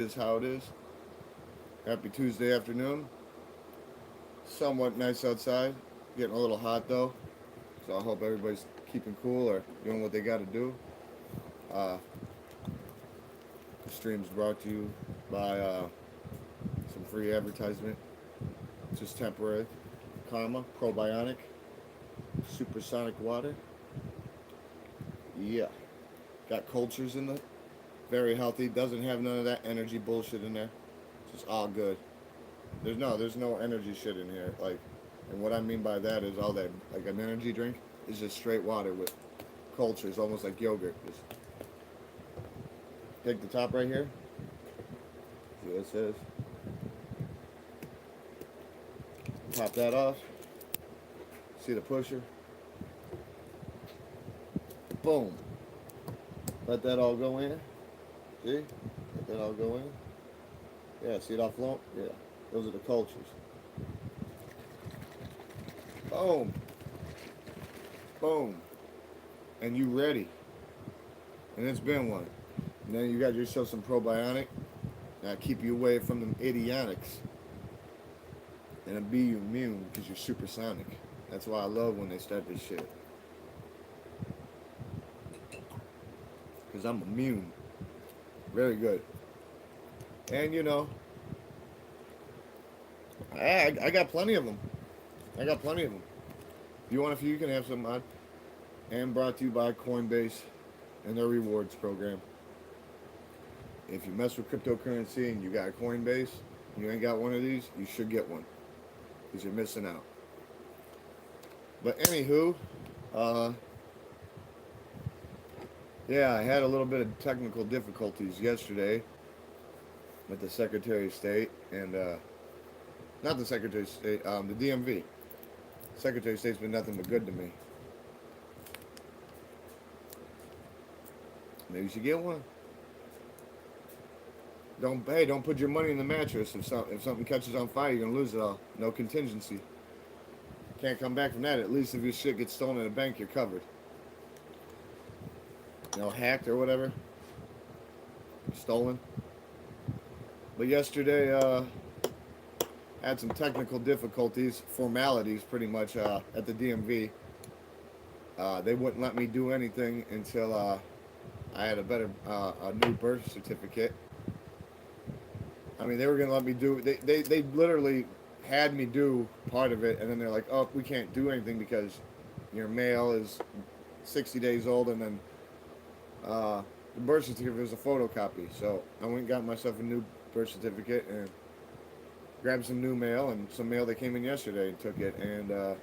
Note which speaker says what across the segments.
Speaker 1: Is how it is. Happy Tuesday afternoon. Somewhat nice outside. Getting a little hot though. So I hope everybody's keeping cool or doing what they got to do. Uh, the stream's brought to you by some free advertisement. Just temporary. Karma, probiotic, supersonic water. Yeah. Got cultures in it. Very healthy. Doesn't have none of that energy bullshit in there. Just all good. There's no energy shit in here. And what I mean by that is all that, like an energy drink is just straight water with cultures, almost like yogurt. Just take the top right here. See what it says. Pop that off. See the pusher. Boom. Let that all go in. See? Let that all go in. Yeah, see it all float? Yeah. Those are the cultures. Boom. Boom. And you ready. And it's been one. And then you got yourself some probiotic. Now keep you away from them idiotics. And it'll be you immune because you're supersonic. That's why I love when they start this shit. Because I'm immune. Very good. And I got plenty of them. I got plenty of them. If you want a few, you can have some. And brought to you by Coinbase and their rewards program. If you mess with cryptocurrency and you got a Coinbase, and you ain't got one of these, you should get one. Because you're missing out. But anywho, yeah, I had a little bit of technical difficulties yesterday with the Secretary of State and not the Secretary of State, the DMV. Secretary of State's been nothing but good to me. Maybe you should get one. Don't put your money in the mattress. If something catches on fire, you're gonna lose it all. No contingency. Can't come back from that. At least if your shit gets stolen at a bank, you're covered. Hacked or whatever. Stolen. But yesterday, had some technical difficulties, formalities pretty much, at the DMV. They wouldn't let me do anything until I had a new birth certificate. I mean, they were gonna let me do. They literally had me do part of it, and then they're like, "Oh, we can't do anything because your mail is 60 days old," and then the birth certificate was a photocopy. So I went and got myself a new birth certificate and grabbed some new mail and some mail that came in yesterday and took it. And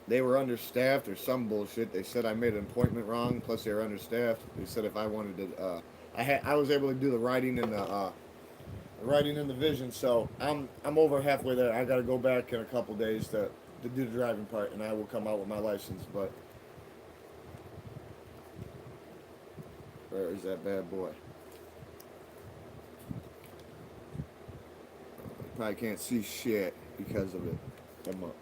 Speaker 1: they were understaffed or some bullshit. They said I made an appointment wrong. Plus they were understaffed. They said if I wanted to, I was able to do the writing and the vision. So I'm over halfway there. I got to go back in a couple days to do the driving part, and I will come out with my license. But where is that bad boy? Probably can't see shit because of it. Come up.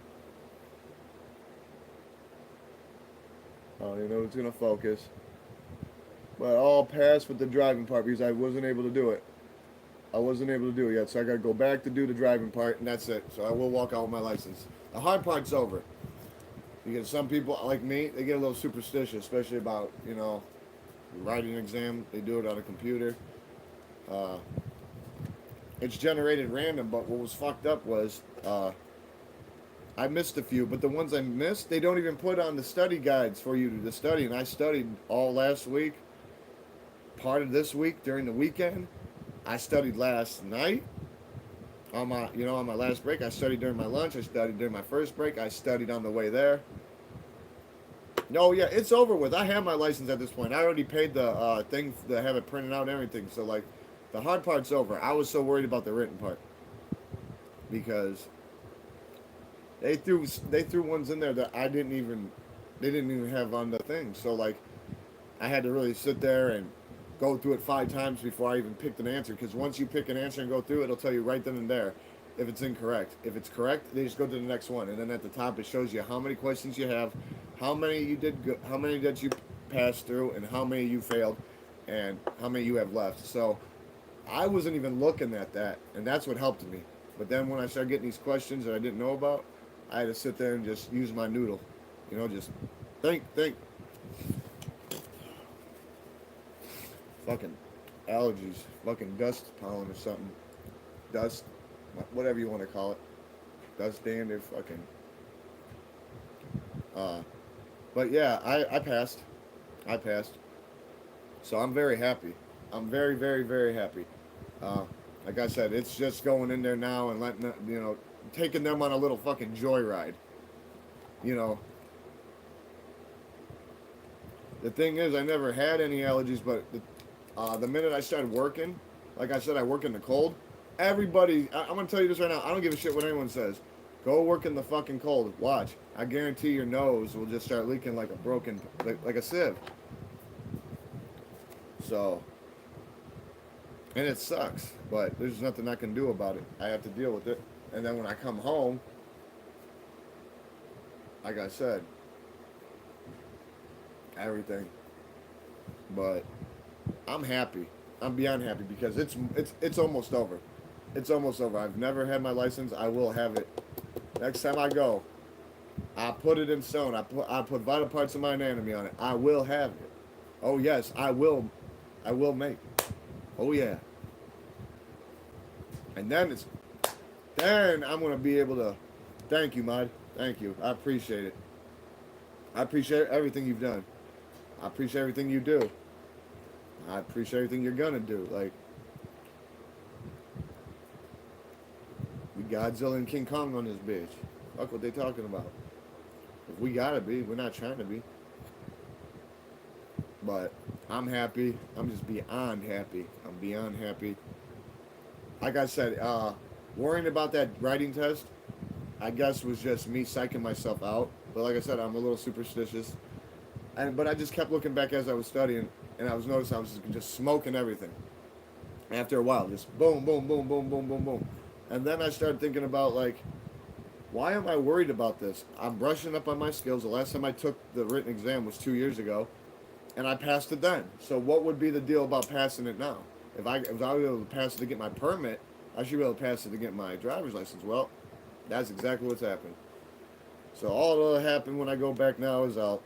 Speaker 1: Oh, it's gonna focus. But all passed with the driving part because I wasn't able to do it. I wasn't able to do it yet, so I gotta go back to do the driving part, and that's it. So I will walk out with my license. The hard part's over. Because some people, like me, they get a little superstitious, especially about, writing an exam. They do it on a computer. It's generated random, but what was fucked up was I missed a few, but the ones I missed, they don't even put on the study guides for you to study. And I studied all last week, part of this week during the weekend. I studied last night on my last break. I studied during my lunch. I studied during my first break. I studied on the way there. No, yeah, it's over with. I have my license at this point. I already paid the thing to have it printed out and everything. So the hard part's over. I was so worried about the written part because they threw ones in there that they didn't even have on the thing. So I had to really sit there and go through it 5 times before I even picked an answer. Because once you pick an answer and go through it, it'll tell you right then and there if it's incorrect. If it's correct, they just go to the next one, and then at the top it shows you how many questions you have, how many you did, how many that you passed through, and how many you failed, and how many you have left. So I wasn't even looking at that, and that's what helped me. But then when I started getting these questions that I didn't know about, I had to sit there and just use my noodle. Just think. Fucking allergies, fucking dust pollen or something. Dust, whatever you want to call it. Dust dander, fucking. But yeah, I passed. I passed. So I'm very happy. I'm very, very, very happy. Uh, like I said, it's just going in there now and letting taking them on a little fucking joyride. You know, the thing is, I never had any allergies, but the minute I started working, like I said, I work in the cold. Everybody, I'm gonna tell you this right now. I don't give a shit what anyone says. Go work in the fucking cold. Watch. I guarantee your nose will just start leaking like a broken, like a sieve. So, and it sucks, but there's nothing I can do about it. I have to deal with it. And then when I come home, like I said, everything. But I'm happy. I'm beyond happy because it's almost over. It's almost over. I've never had my license. I will have it. Next time I go, I put it in stone. I put vital parts of my anatomy on it. I will have it. Oh yes, I will. I will make. Oh yeah. And then I'm gonna be able to. Thank you, Mud. Thank you. I appreciate it. I appreciate everything you've done. I appreciate everything you do. I appreciate everything you're gonna do. Like, we Godzilla and King Kong on this bitch. Fuck what they talking about. If we gotta be, we're not trying to be. But I'm happy. I'm just beyond happy. I'm beyond happy. Like I said, worrying about that writing test, I guess was just me psyching myself out. But like I said, I'm a little superstitious. But I just kept looking back as I was studying, and I was noticing I was just smoking everything. After a while, just boom, boom, boom, boom, boom, boom, boom. And then I started thinking about, like, why am I worried about this? I'm brushing up on my skills. The last time I took the written exam was 2 years ago, and I passed it then. So what would be the deal about passing it now? If I was able to pass it to get my permit, I should be able to pass it to get my driver's license. Well, that's exactly what's happened. So all that'll happen when I go back now is I'll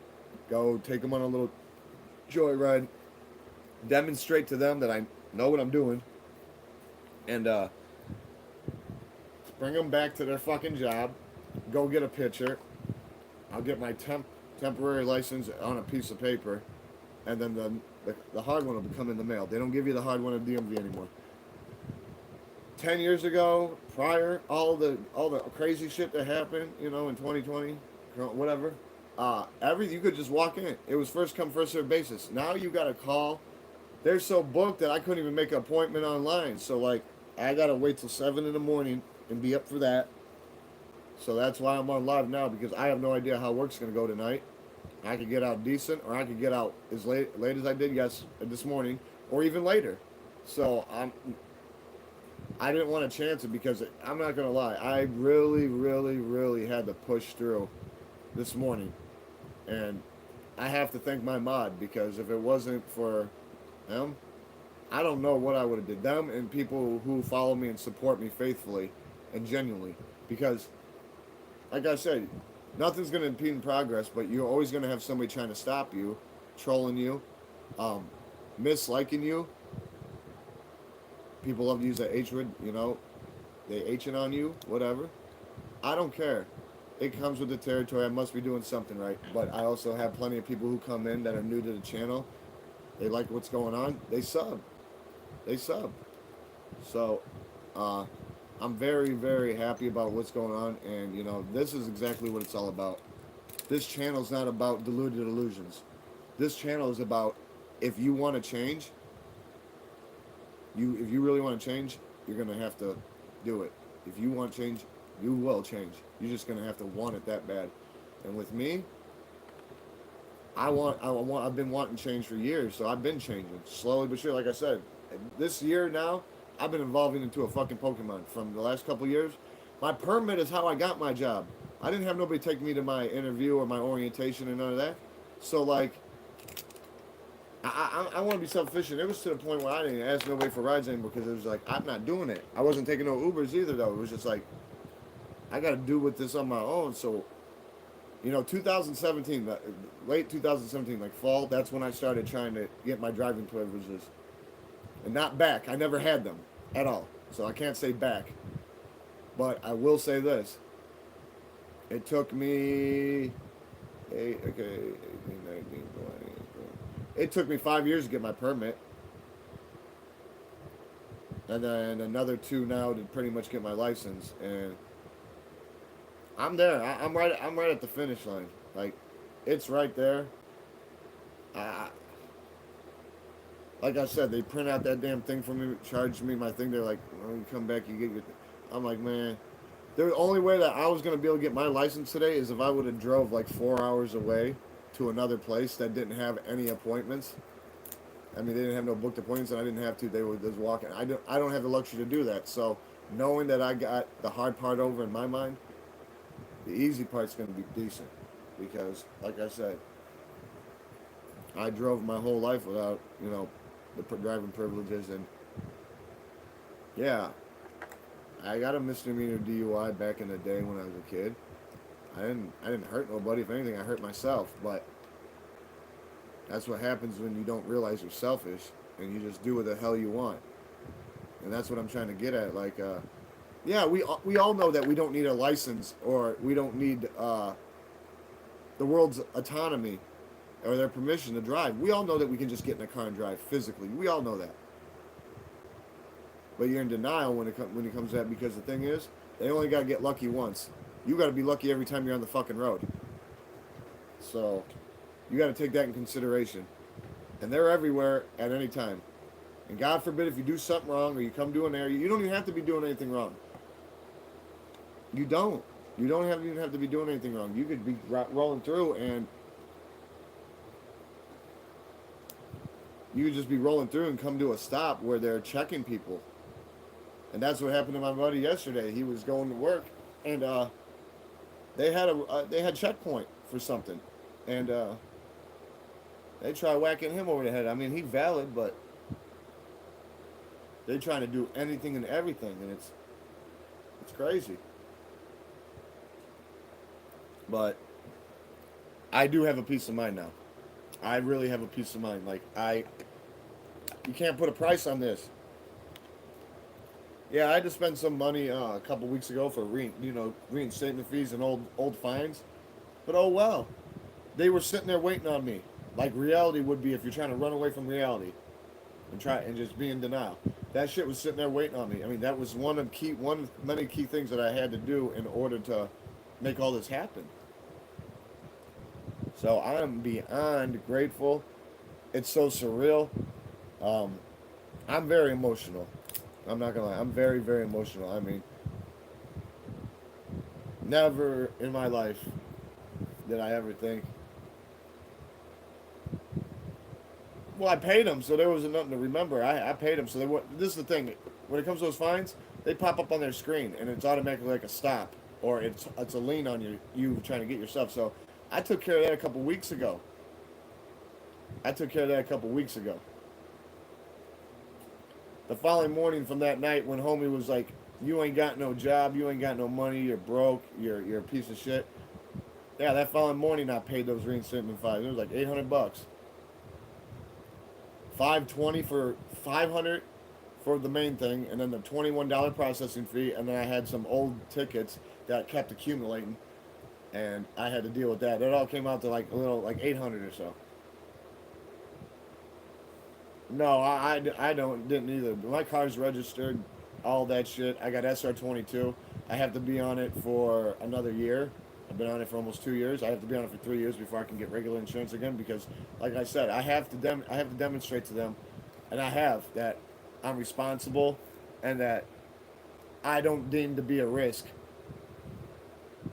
Speaker 1: go take them on a little joyride, demonstrate to them that I know what I'm doing, and bring them back to their fucking job, go get a picture. I'll get my temporary license on a piece of paper, and then the hard one will come in the mail. They don't give you the hard one at DMV anymore. 10 years ago, prior, all the crazy shit that happened, in 2020, whatever, you could just walk in. It was first come, first served basis. Now you got to call. They're so booked that I couldn't even make an appointment online. So, like, I got to wait till 7 in the morning and be up for that. So that's why I'm on live now, because I have no idea how work's going to go tonight. I could get out decent, or I could get out as late as I did this morning, or even later. So I didn't want to chance it because I'm not going to lie. I really, really, really had to push through this morning. And I have to thank my mod, because if it wasn't for them, I don't know what I would have did. Them and people who follow me and support me faithfully and genuinely. Because, like I said, nothing's going to impede progress, but you're always going to have somebody trying to stop you, trolling you, misliking you. People love to use that H word, they H'ing on you, whatever. I don't care. It comes with the territory. I must be doing something right. But I also have plenty of people who come in that are new to the channel. They like what's going on. They sub. So, I'm very, very happy about what's going on. And, this is exactly what it's all about. This channel is not about deluded illusions. This channel is about, if you want to change, if you really want to change, you're going to have to do it. If you want change, you will change. You're just going to have to want it that bad. And with me, I've been wanting change for years, so I've been changing. Slowly but surely, like I said. This year now, I've been evolving into a fucking Pokemon. From the last couple of years, my permit is how I got my job. I didn't have nobody take me to my interview or my orientation and none of that. So, like, I want to be self-sufficient. It was to the point where I didn't ask nobody for rides anymore because it was like, I'm not doing it. I wasn't taking no Ubers either, though. It was just like, I got to do with this on my own. So, 2017, late 2017, like fall, that's when I started trying to get my driving privileges. And not back. I never had them at all. So I can't say back. But I will say this. It took me, eight, okay, 18, 19, 20. It took me 5 years to get my permit. And then another 2 now to pretty much get my license. And I'm there. I'm right at the finish line. Like, it's right there. I, like I said, they print out that damn thing for me, charge me my thing. They're like, "Oh, you come back, you get your." I'm like, man, the only way that I was gonna be able to get my license today is if I would have drove like 4 hours away to another place that didn't have any appointments. I mean, they didn't have no booked appointments, and I didn't have to. They were just walking. I don't have the luxury to do that. So, knowing that I got the hard part over in my mind, the easy part's gonna be decent, because, like I said, I drove my whole life without, the driving privileges, and yeah, I got a misdemeanor DUI back in the day when I was a kid. I didn't hurt nobody. If anything, I hurt myself. But that's what happens when you don't realize you're selfish and you just do what the hell you want. And that's what I'm trying to get at. Like, yeah, we all know that we don't need a license, or we don't need the world's autonomy or their permission to drive. We all know that we can just get in a car and drive physically. We all know that. But you're in denial when it comes to that, because the thing is, they only got to get lucky once. You got to be lucky every time you're on the fucking road. So, you got to take that in consideration. And they're everywhere at any time. And God forbid if you do something wrong or you come to an area, you don't even have to be doing anything wrong. You don't. You don't even have to be doing anything wrong. You could be rolling through, and you could just be rolling through and come to a stop where they're checking people. And that's what happened to my buddy yesterday. He was going to work, and they had checkpoint for something, and they try whacking him over the head. I mean, he valid, but they trying to do anything and everything, and it's crazy. But I do have a peace of mind now. I really have a peace of mind. Like, you can't put a price on this. Yeah, I had to spend some money a couple weeks ago for reinstatement fees and old fines, but oh well, they were sitting there waiting on me, like reality would be if you're trying to run away from reality, and just be in denial. That shit was sitting there waiting on me. I mean, that was one of many key things that I had to do in order to make all this happen. So I'm beyond grateful. It's so surreal. I'm very emotional. I'm not gonna lie. I'm very, very emotional. I mean, never in my life did I ever think. Well, I paid them, so there wasn't nothing to remember. I paid them, so they. This is the thing. When it comes to those fines, they pop up on their screen, and it's automatically like a stop, or it's a lien on you trying to get yourself. So I took care of that a couple weeks ago. The following morning from that night, when homie was like, "You ain't got no job, you ain't got no money, you're broke, you're a piece of shit." Yeah, that following morning I paid those reinstatement fines. It was like $800. $520 for 500 for the main thing, and then the $21 processing fee, and then I had some old tickets that kept accumulating, and I had to deal with that. It all came out to like a little, like 800 or so. No, I didn't either. My car's registered, all that shit. I got SR22. I have to be on it for another year. I've been on it for almost 2 years. I have to be on it for 3 years before I can get regular insurance again, because, like I said, I have to demonstrate to them, and I have, that I'm responsible and that I don't deem to be a risk,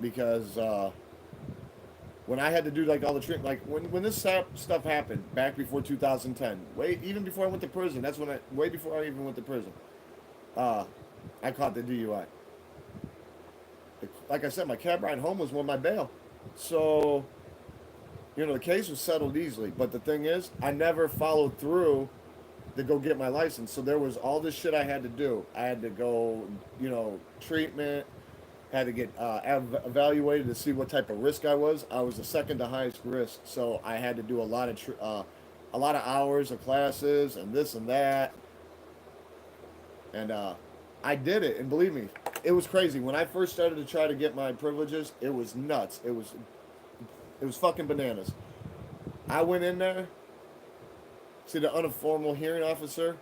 Speaker 1: because when I had to do like all the treatment, like when this stuff happened back before 2010, even before I went to prison. That's way before I even went to prison. I caught the DUI. Like I said, my cab ride home was on my bail, so The case was settled easily. But the thing is, I never followed through to go get my license. So there was all this shit I had to do. I had to go, treatment, had to get evaluated to see what type of risk I was. I was the second to highest risk, so I had to do a lot of hours of classes and this and that, and I did it. And believe me, it was crazy. When I first started to try to get my privileges, it was nuts. It was fucking bananas. I went in there to the uninformal hearing officer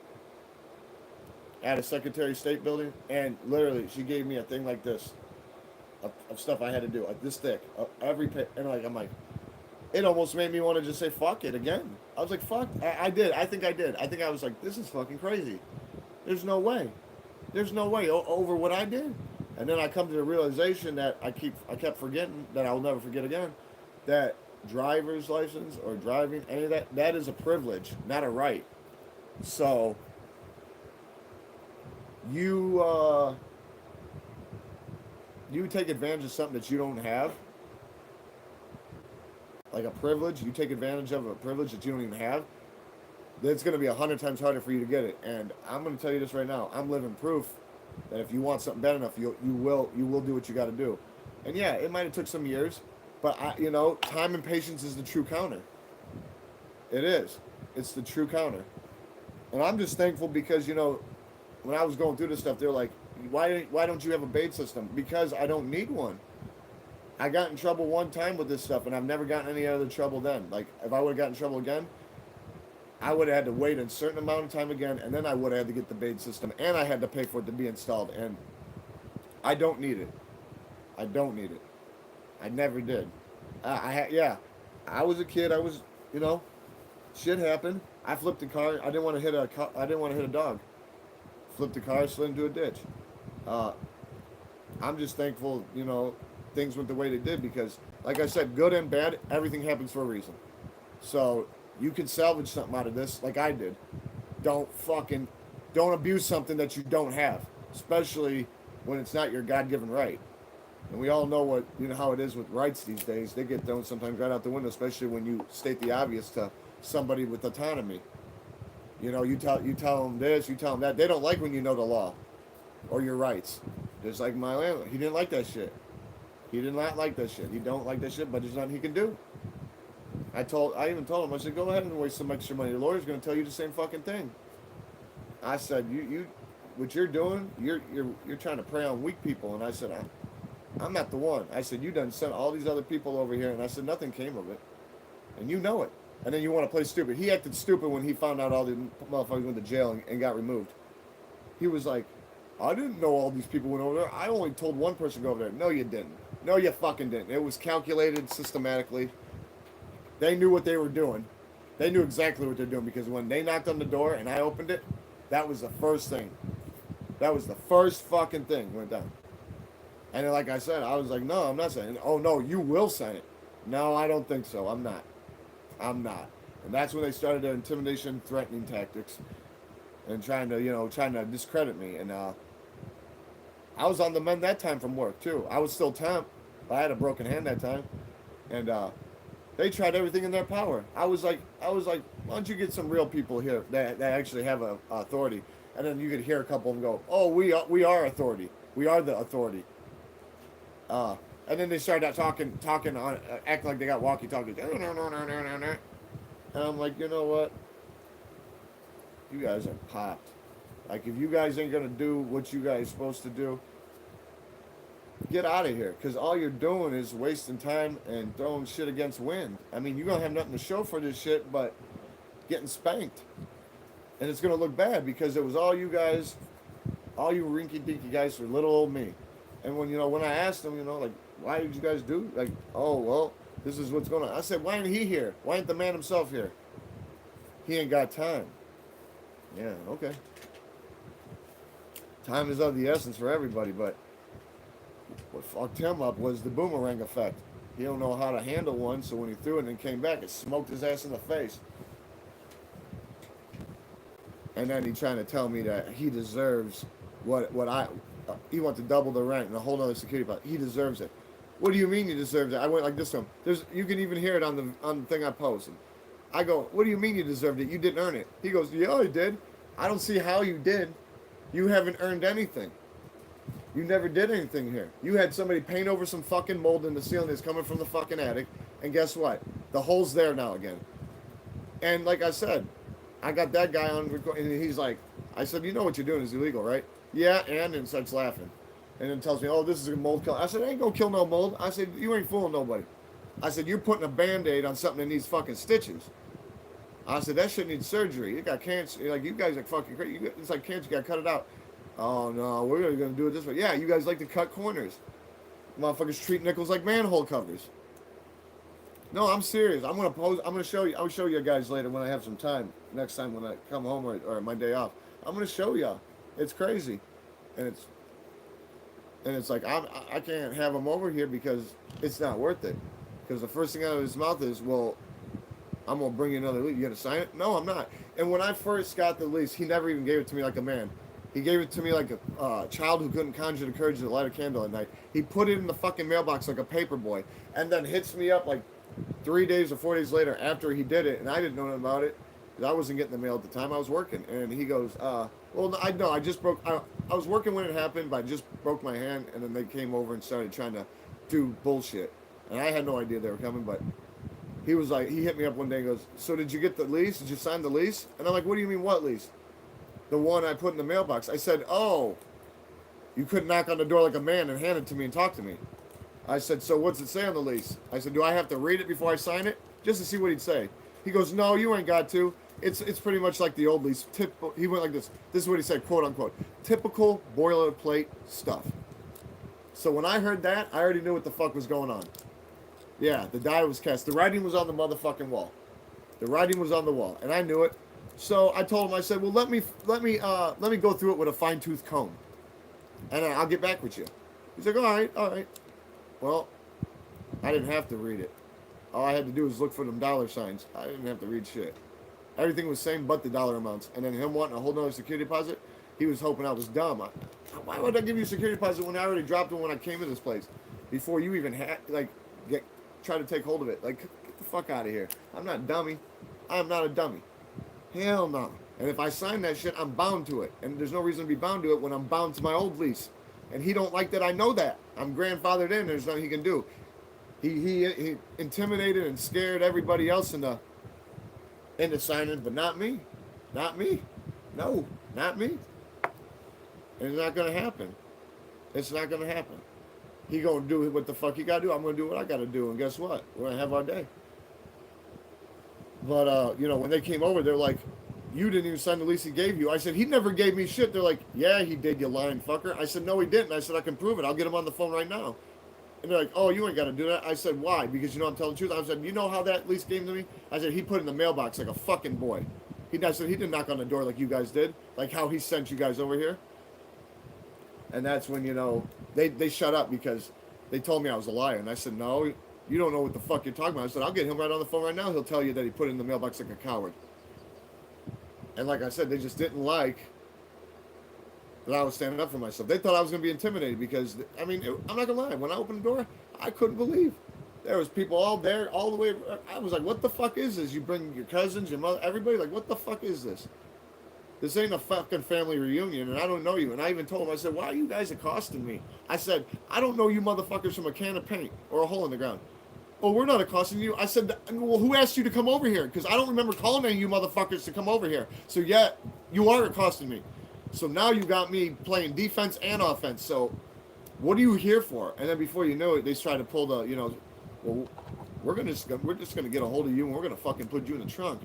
Speaker 1: at a Secretary of State building, and literally she gave me a thing like this of stuff I had to do, like this thick, and I'm like, it almost made me want to just say fuck it again. I was like, fuck, I did. I think I did. I think I was like, this is fucking crazy. There's no way. There's no way over what I did. And then I come to the realization that I kept forgetting, that I will never forget again, that driver's license or driving, any of that is a privilege, not a right. So you you take advantage of something that you don't have, like a privilege. You take advantage of a privilege that you don't even have. It's going to be 100 times harder for you to get it. And I'm going to tell you this right now. I'm living proof that if you want something bad enough, you will do what you got to do. And yeah, it might have took some years, but time and patience is the true counter. It is. It's the true counter. And I'm just thankful because when I was going through this stuff, they're like, why don't you have a bait system? Because I don't need one. I got in trouble one time with this stuff, and I've never gotten any other trouble then. Like, if I would have gotten in trouble again, I would have had to wait a certain amount of time again, and then I would have had to get the bait system, and I had to pay for it to be installed. And I don't need it. I don't need it. I never did. Yeah. I was a kid. Shit happened. I flipped the car. I didn't want to hit I didn't want to hit a dog. Flipped the car, slid into a ditch. Uh, I'm just thankful, things went the way they did because, like I said, good and bad, everything happens for a reason. So you can salvage something out of this, like I did. Don't abuse something that you don't have, especially when it's not your God-given right. And we all know how it is with rights these days. They get thrown sometimes right out the window, especially when you state the obvious to somebody with autonomy. You tell them this, you tell them that. They don't like when you know the law or your rights. Just like my landlord, he didn't like that shit. He did not like that shit. He don't like that shit, but there's nothing he can do. I even told him, I said, go ahead and waste some extra money. The lawyer's going to tell you the same fucking thing. I said, what you're doing, you're trying to prey on weak people. And I said, I'm not the one. I said, you done sent all these other people over here. And I said, nothing came of it. And you know it. And then you want to play stupid. He acted stupid when he found out all the motherfuckers went to jail and got removed. He was like, I didn't know all these people went over there. I only told one person to go over there. No, you didn't. No, you fucking didn't. It was calculated systematically. They knew what they were doing. They knew exactly what they're doing because when they knocked on the door and I opened it, that was the first thing. That was the first fucking thing went down. And then, like I said, I was like, no, I'm not saying it. Oh, no, you will sign it. No, I don't think so. I'm not. And that's when they started their intimidation, threatening tactics and trying to discredit me. And I was on the mend that time from work, too. I was still temp. I had a broken hand that time. And they tried everything in their power. I was like, why don't you get some real people here that actually have a authority? And then you could hear a couple of them go, oh, we are authority. We are the authority. And then they started talking on, acting like they got walkie-talkies. And I'm like, you know what? You guys are popped. Like, if you guys ain't gonna do what you guys supposed to do, get out of here. Because all you're doing is wasting time and throwing shit against wind. I mean, you're gonna have nothing to show for this shit but getting spanked. And it's gonna look bad because it was all you guys, all you rinky-dinky guys for little old me. And when I asked them, like, why did you guys do? Like, oh, well, this is what's going on. I said, why ain't he here? Why ain't the man himself here? He ain't got time. Yeah, okay. Time is of the essence for everybody, but what fucked him up was the boomerang effect. He don't know how to handle one, so when he threw it and came back, it smoked his ass in the face. And then he trying to tell me that he deserves he wants to double the rent and a whole other security. He deserves it. What do you mean you deserved it? I went like this to him. You can even hear it on the thing I posted. I go, what do you mean you deserved it? You didn't earn it. He goes, yeah, I did. I don't see how you did. You haven't earned anything. You never did anything here. You had somebody paint over some fucking mold in the ceiling that's coming from the fucking attic, and guess what? The hole's there now again. And like I said, I got that guy on record, and he's like, I said, you know what you're doing is illegal, right? Yeah, and starts laughing. And then tells me, oh, this is a mold kill. I said, I ain't gonna kill no mold. I said, you ain't fooling nobody. I said, you're putting a Band-Aid on something that needs fucking stitches. I said, that shit needs surgery. You got cancer. Like, you guys are fucking crazy. It's like cancer. You got to cut it out. Oh, no, we're going to do it this way. Yeah, you guys like to cut corners. Motherfuckers treat nickels like manhole covers. No, I'm serious. I'm going to show you. I'll show you guys later when I have some time. Next time when I come home or my day off. I'm going to show y'all. It's crazy. And it's like, I can't have him over here because it's not worth it. Because the first thing out of his mouth is, well, I'm going to bring you another lease. You going to sign it? No, I'm not. And when I first got the lease, he never even gave it to me like a man. He gave it to me like a child who couldn't conjure the courage to light a candle at night. He put it in the fucking mailbox like a paper boy and then hits me up like 3 days or 4 days later after he did it, and I didn't know nothing about it because I wasn't getting the mail at the time. I was working. And he goes, well, I just broke. I was working when it happened, but I just broke my hand, and then they came over and started trying to do bullshit. And I had no idea they were coming, but he was like, he hit me up one day and goes, so did you get the lease? Did you sign the lease? And I'm like, what do you mean what lease? The one I put in the mailbox. I said, oh, you couldn't knock on the door like a man and hand it to me and talk to me. I said, so what's it say on the lease? I said, do I have to read it before I sign it? Just to see what he'd say. He goes, no, you ain't got to. It's pretty much like the old lease. He went like this. This is what he said, quote unquote. Typical boilerplate stuff. So when I heard that, I already knew what the fuck was going on. Yeah, the die was cast. The writing was on the motherfucking wall. The writing was on the wall, and I knew it. So I told him, I said, well, let me go through it with a fine-tooth comb, and I'll get back with you. He's like, all right. Well, I didn't have to read it. All I had to do was look for them dollar signs. I didn't have to read shit. Everything was same but the dollar amounts. And then him wanting a whole nother security deposit, he was hoping I was dumb. Why would I give you a security deposit when I already dropped it when I came to this place? Before you even had, try to take hold of it. Like, get the fuck out of here. I'm not a dummy. I am not a dummy. Hell no. And if I sign that shit, I'm bound to it. And there's no reason to be bound to it when I'm bound to my old lease. And he don't like that. I know that. I'm grandfathered in. There's nothing he can do. He intimidated and scared everybody else into signing, but not me. Not me. No, not me. And it's not going to happen. It's not going to happen. He going to do what the fuck he got to do. I'm going to do what I got to do. And guess what? We're going to have our day. But, when they came over, they're like, you didn't even sign the lease he gave you. I said, he never gave me shit. They're like, yeah, he did, you lying fucker. I said, no, he didn't. I said, I can prove it. I'll get him on the phone right now. And they're like, oh, you ain't got to do that. I said, why? Because I'm telling the truth. I said, you know how that lease came to me? I said, he put it in the mailbox like a fucking boy. I said, he didn't knock on the door like you guys did. Like how he sent you guys over here. And that's when, they shut up because they told me I was a liar. And I said, no, you don't know what the fuck you're talking about. I said, I'll get him right on the phone right now. He'll tell you that he put it in the mailbox like a coward. And like I said, they just didn't like that I was standing up for myself. They thought I was going to be intimidated because, I'm not going to lie. When I opened the door, I couldn't believe. There was people all there, all the way. I was like, what the fuck is this? You bring your cousins, your mother, everybody? Like, what the fuck is this? This ain't a fucking family reunion, and I don't know you. And I even told him, I said, why are you guys accosting me? I said, I don't know you motherfuckers from a can of paint or a hole in the ground. Oh, we're not accosting you. I said, well, who asked you to come over here? Because I don't remember calling any of you motherfuckers to come over here. So, yeah, you are accosting me. So now you got me playing defense and offense. So what are you here for? And then before you know it, they try to pull the, well, we're just gonna get a hold of you and we're gonna fucking put you in the trunk.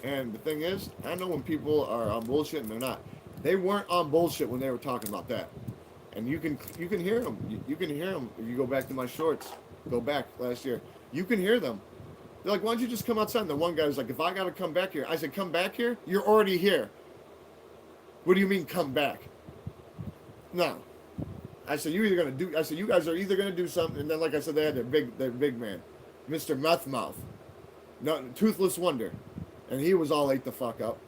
Speaker 1: And the thing is, I know when people are on bullshit and they're not. They weren't on bullshit when they were talking about that. And you can hear them. You can hear them if you go back to my shorts. Go back last year. You can hear them. They're like, why don't you just come outside? And the one guy was like, if I got to come back here. I said, come back here? You're already here. What do you mean come back? No. I said, you guys are either going to do something. And then, like I said, they had their big man, Mr. Meth Mouth. No, Toothless Wonder. And he was all ate the fuck up.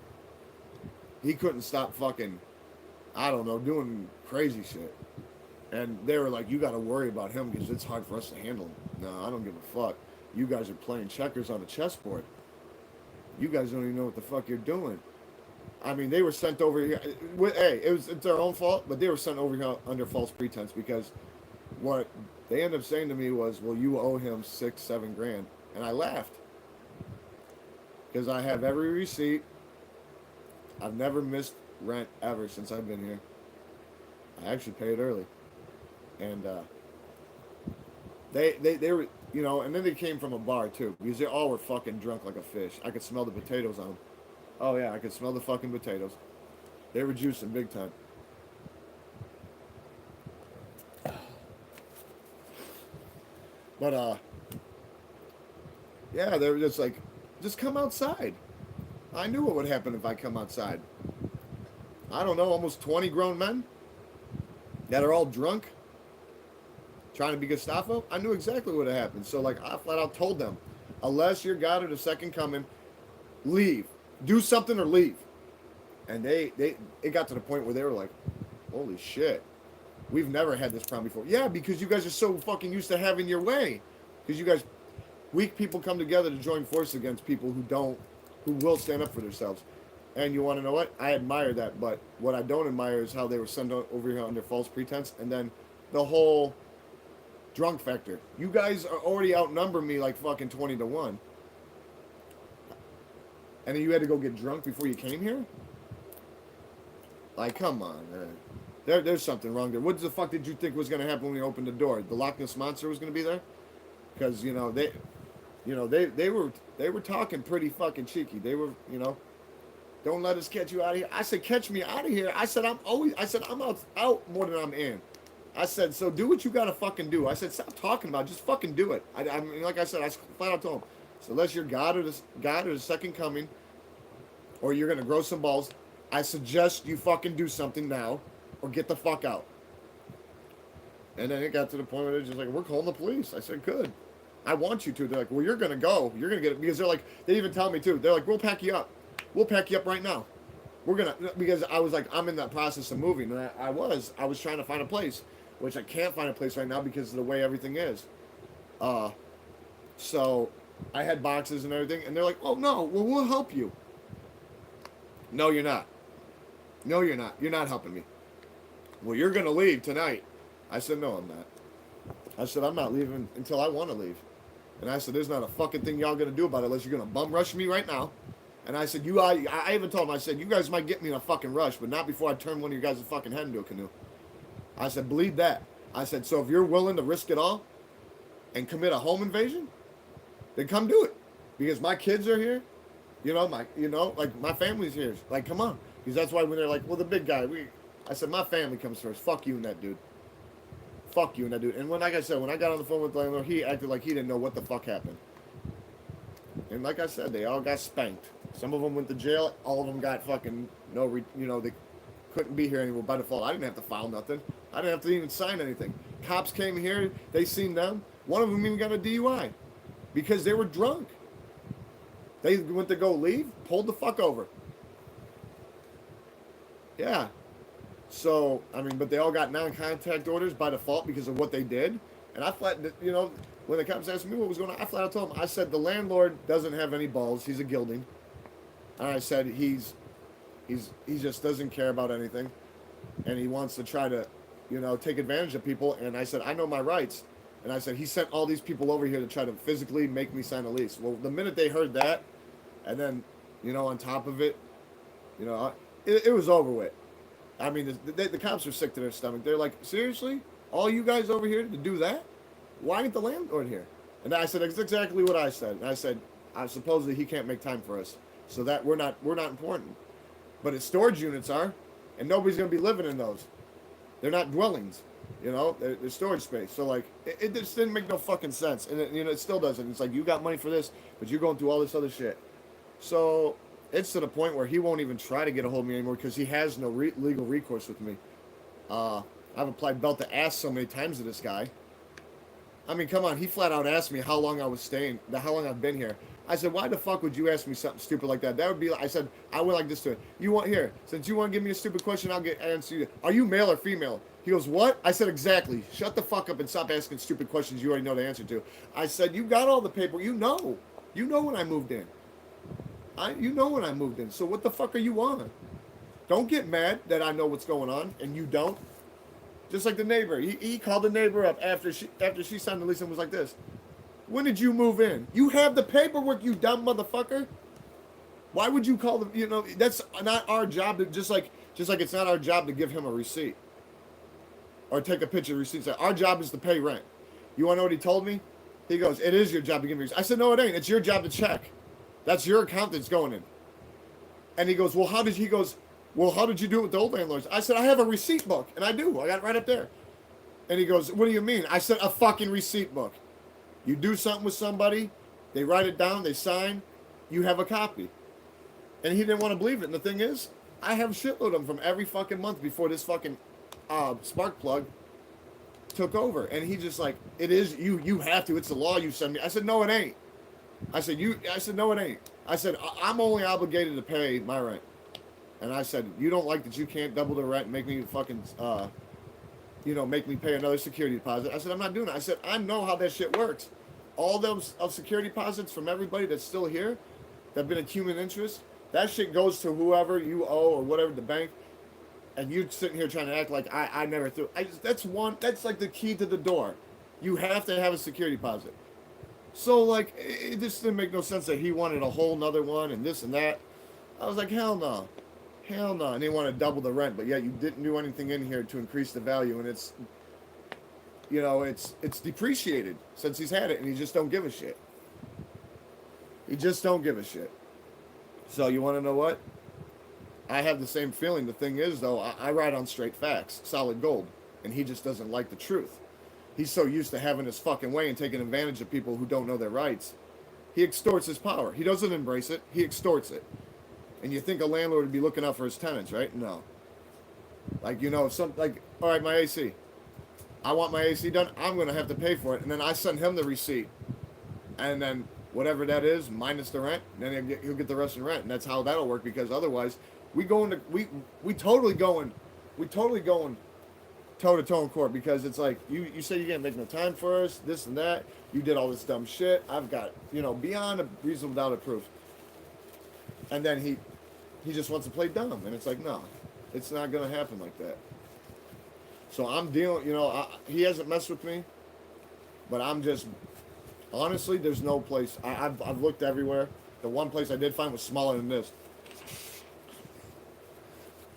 Speaker 1: He couldn't stop fucking, I don't know, doing crazy shit. And they were like, you got to worry about him because it's hard for us to handle him. No, I don't give a fuck. You guys are playing checkers on a chessboard. You guys don't even know what the fuck you're doing. I mean, they were sent over here. Hey, it's their own fault, but they were sent over here under false pretense because what they ended up saying to me was, well, you owe him 6-7 grand. And I laughed because I have every receipt. I've never missed rent ever since I've been here. I actually paid early. And they were, you know, and then they came from a bar too because they all were fucking drunk like a fish. I could smell the potatoes on them. Oh yeah, I could smell the fucking potatoes. They were juicing big time. But yeah, they were just like, just come outside. I knew what would happen if I come outside. I don't know, almost 20 grown men that are all drunk, trying to be Gestapo. I knew exactly what had happened. So like, I flat out told them, unless you're God or the second coming, leave. Do something or leave. And it got to the point where they were like, holy shit, we've never had this problem before. Yeah, because you guys are so fucking used to having your way. Because you guys, weak people come together to join forces against people who will stand up for themselves. And you want to know what? I admire that, but what I don't admire is how they were sent over here under false pretense, and then the whole drunk factor. You guys are already outnumber me like fucking 20-1. And then you had to go get drunk before you came here? Like, come on, man. There's something wrong there. What the fuck did you think was going to happen when we opened the door? The Loch Ness Monster was going to be there? Because, they were talking pretty fucking cheeky. They were, don't let us catch you out of here. I said, catch me out of here. I said, I'm out more than I'm in. I said, so do what you got to fucking do. I said, stop talking about it. Just fucking do it. I mean, like I said, I flat out told him. So unless you're God or the second coming, or you're going to grow some balls, I suggest you fucking do something now or get the fuck out. And then it got to the point where they're just like, we're calling the police. I said, good. I want you to. They're like, well, you're going to go. You're going to get it. Because they're like, they even tell me too. They're like, we'll pack you up. We'll pack you up right now. We're going to, because I was like, I'm in that process of moving. And I was trying to find a place, which I can't find a place right now because of the way everything is. So I had boxes and everything. And they're like, oh, no, well, we'll help you. No, you're not. No, you're not. You're not helping me. Well, you're going to leave tonight. I said, no, I'm not. I said, I'm not leaving until I want to leave. And I said, there's not a fucking thing y'all going to do about it unless you're going to bum rush me right now. And I said, I even told him, I said, you guys might get me in a fucking rush, but not before I turn one of your guys' fucking head into a canoe. I said, believe that. I said, so if you're willing to risk it all and commit a home invasion, then come do it. Because my kids are here. My family's here. Like, come on. Because that's why when they're like, well, the big guy, I said, my family comes first. Fuck you and that dude. Fuck you and that dude. And like I said, when I got on the phone with the landlord, he acted like he didn't know what the fuck happened. And like I said, they all got spanked. Some of them went to jail. All of them got fucking they couldn't be here anymore by default. I didn't have to file nothing. I didn't have to even sign anything. Cops came here. They seen them. One of them even got a DUI because they were drunk. They went to go leave, pulled the fuck over. Yeah. So, I mean, but they all got non-contact orders by default because of what they did. And I when the cops asked me what was going on, I flat out told them, I said, the landlord doesn't have any balls. He's a gelding. And I said, he just doesn't care about anything. And he wants to try to, take advantage of people. And I said, I know my rights. And I said, he sent all these people over here to try to physically make me sign a lease. Well, the minute they heard that, and then, on top of it, it was over with. I mean, the cops are sick to their stomach. They're like, seriously? All you guys over here to do that? Why ain't the landlord here? And I said, that's exactly what I said. And I said, supposedly he can't make time for us. So that we're not important. But his storage units are, and nobody's going to be living in those. They're not dwellings. They're storage space. So, like, it just didn't make no fucking sense. And, it still doesn't. It's like, you got money for this, but you're going through all this other shit. So, it's to the point where he won't even try to get a hold of me anymore because he has no legal recourse with me. I've applied belt to ass so many times to this guy. I mean, come on. He flat out asked me how long I was staying, how long I've been here. I said, why the fuck would you ask me something stupid like that? That would be like, I said, I would like this to it. You want, here, since you want to give me a stupid question, I'll answer you. Are you male or female? He goes, what? I said, exactly. Shut the fuck up and stop asking stupid questions you already know the answer to. I said, you got all the paper. You know. You know when I moved in. You know when I moved in. So what the fuck are you on? Don't get mad that I know what's going on and you don't. Just like the neighbor. He called the neighbor up after she signed the lease and was like this. When did you move in? You have the paperwork, you dumb motherfucker. Why would you call the, that's not our job to, just like it's not our job to give him a receipt. Or take a picture of receipts. Our job is to pay rent. You want to know what he told me? He goes, it is your job to give me a receipt. I said, no, it ain't. It's your job to check. That's your account that's going in. And he goes, well, how did you do it with the old landlords? I said, I have a receipt book. And I do. I got it right up there. And he goes, what do you mean? I said, a fucking receipt book. You do something with somebody, they write it down, they sign, you have a copy. And he didn't want to believe it. And the thing is, I have a shitload of them from every fucking month before this fucking spark plug took over. And he just like, it is, you have to, it's the law you send me. I said, no, it ain't. I said, no, it ain't. I said, I'm only obligated to pay my rent. And I said, you don't like that you can't double the rent and make me fucking, make me pay another security deposit. I said, I'm not doing it. I said, I know how that shit works. All those security deposits from everybody that's still here, that have been accumulating interest, that shit goes to whoever you owe or whatever, the bank. And you sitting here trying to act like I never threw. That's like the key to the door. You have to have a security deposit. So like, it just didn't make no sense that he wanted a whole nother one and this and that. I was like, hell no. Hell no. And they want to double the rent, but yet you didn't do anything in here to increase the value, and it's depreciated since he's had it, and he just don't give a shit. He just don't give a shit. So you want to know what? I have the same feeling. The thing is, though, I ride on straight facts, solid gold, and he just doesn't like the truth. He's so used to having his fucking way and taking advantage of people who don't know their rights. He extorts his power. He doesn't embrace it. He extorts it. And you think a landlord would be looking out for his tenants, right? No. Like, all right, my AC. I want my AC done. I'm going to have to pay for it. And then I send him the receipt. And then whatever that is, minus the rent, then he'll get the rest of the rent. And that's how that'll work, because otherwise we totally going toe-to-toe in court, because it's like, you say you can't make no time for us, this and that. You did all this dumb shit. I've got, beyond a reasonable doubt of proof. And then he just wants to play dumb. And it's like, no, it's not going to happen like that. So I'm dealing, he hasn't messed with me, but I'm just, honestly, there's no place. I've looked everywhere. The one place I did find was smaller than this.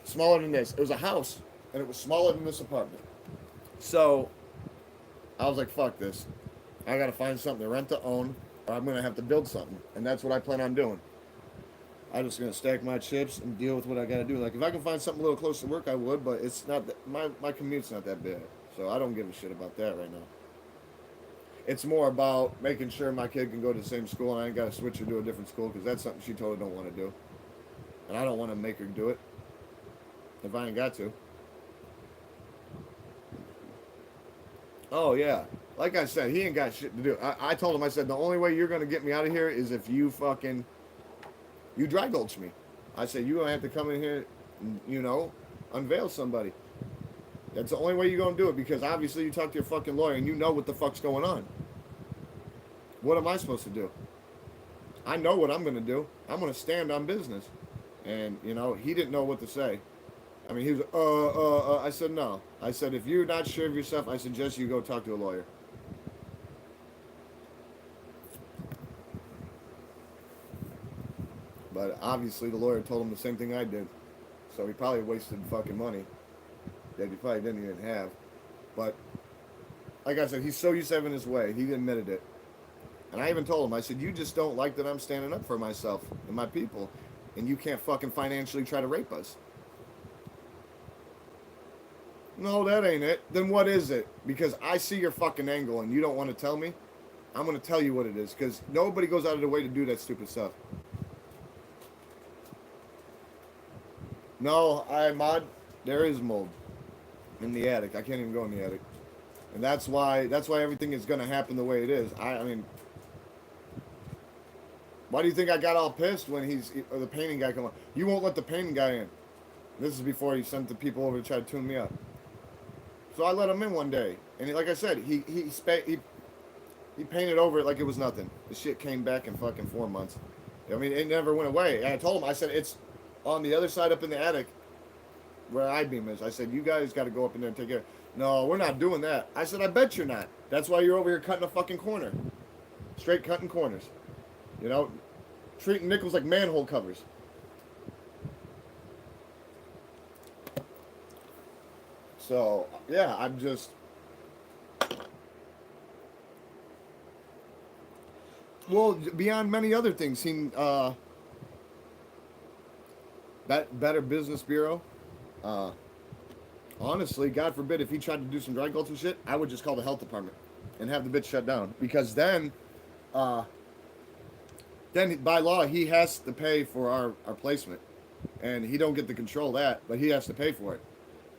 Speaker 1: Smaller than this. It was a house, and it was smaller than this apartment. So I was like, fuck this. I got to find something to rent to own, or I'm going to have to build something. And that's what I plan on doing. I'm just going to stack my chips and deal with what I got to do. Like, if I can find something a little close to work, I would, but it's not, my commute's not that bad. So I don't give a shit about that right now. It's more about making sure my kid can go to the same school, and I ain't got to switch her to a different school, because that's something she totally don't want to do. And I don't want to make her do it if I ain't got to. Oh, yeah. Like I said, he ain't got shit to do. I told him, I said, the only way you're going to get me out of here is if you dry gulch me. I said, you're going to have to come in here and, unveil somebody. That's the only way you're going to do it, because obviously you talk to your fucking lawyer and you know what the fuck's going on. What am I supposed to do? I know what I'm going to do. I'm going to stand on business. And, he didn't know what to say. I mean, he was, I said, no. I said, if you're not sure of yourself, I suggest you go talk to a lawyer. But obviously the lawyer told him the same thing I did. So he probably wasted fucking money that he probably didn't even have. But like I said, he's so used to having his way. He admitted it. And I even told him, I said, you just don't like that I'm standing up for myself and my people, and you can't fucking financially try to rape us. No, that ain't it. Then what is it? Because I see your fucking angle and you don't want to tell me. I'm going to tell you what it is, because nobody goes out of their way to do that stupid stuff. No, there is mold in the attic. I can't even go in the attic. And that's why everything is going to happen the way it is. I mean, Why do you think I got all pissed when the painting guy come on? You won't let the painting guy in. This is before he sent the people over to try to tune me up. So I let him in one day, and like I said, he painted over it like it was nothing. The shit came back in fucking 4 months. I mean, it never went away. And I told him, I said, it's on the other side up in the attic where I-beam is. I said, you guys got to go up in there and take care. No, we're not doing that. I said, I bet you're not. That's why you're over here cutting a fucking corner. Straight cutting corners. You know, treating nickels like manhole covers. So, yeah, I'm just... Well, beyond many other things, seen Better Business Bureau. Honestly, God forbid, if he tried to do some dry culture shit, I would just call the health department and have the bitch shut down. Because then by law, he has to pay for our placement. And he don't get to control that, but he has to pay for it.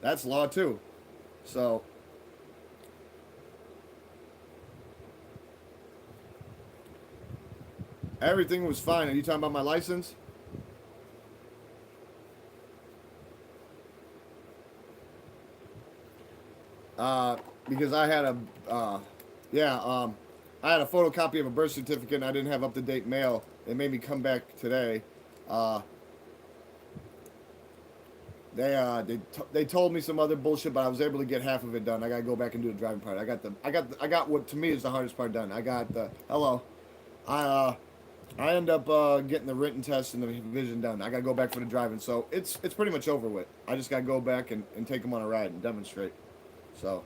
Speaker 1: That's law, too. So... Everything was fine. Are you talking about my license? Because I had I had a photocopy of a birth certificate and I didn't have up-to-date mail. It made me come back today. They told me some other bullshit, but I was able to get half of it done. I gotta go back and do the driving part. I got what to me is the hardest part done. I got the I end up getting the written test and the vision done. I got to go back for the driving. So it's pretty much over with. I just got to go back and take them on a ride and demonstrate. So